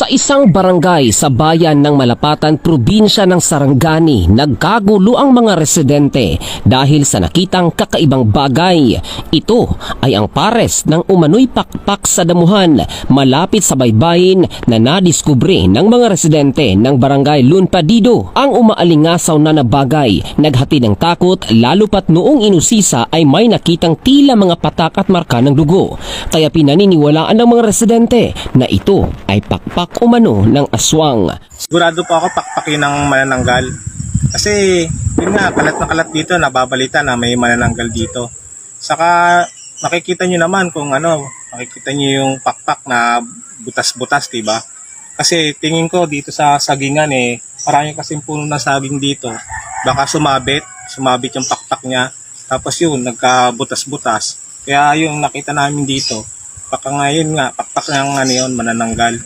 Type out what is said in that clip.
Sa isang barangay sa bayan ng Malapatan, probinsya ng Sarangani, nagkagulo ang mga residente dahil sa nakitang kakaibang bagay. Ito ay ang pares ng umano'y pakpak sa damuhan malapit sa baybayin na nadiskubre ng mga residente ng barangay Lunpadido. Ang umaalingasaw na bagay naghatid ng takot lalo pat noong inusisa ay may nakitang tila mga patak at marka ng dugo. Kaya pinaniniwalaan ng mga residente na ito ay pakpak umano ng aswang. Sigurado po ako pakpakin ng manananggal. Kasi yun nga, kalat na kalat dito, nababalita na may manananggal dito. Saka makikita nyo naman kung makikita nyo yung pakpak na butas-butas, diba? Kasi tingin ko dito sa sagingan marami kasing puno na saging dito. Baka sumabit yung pakpak niya. Tapos yun, nagkabutas-butas. Kaya yung nakita namin dito, baka ngayon nga, pakpak ng manananggal.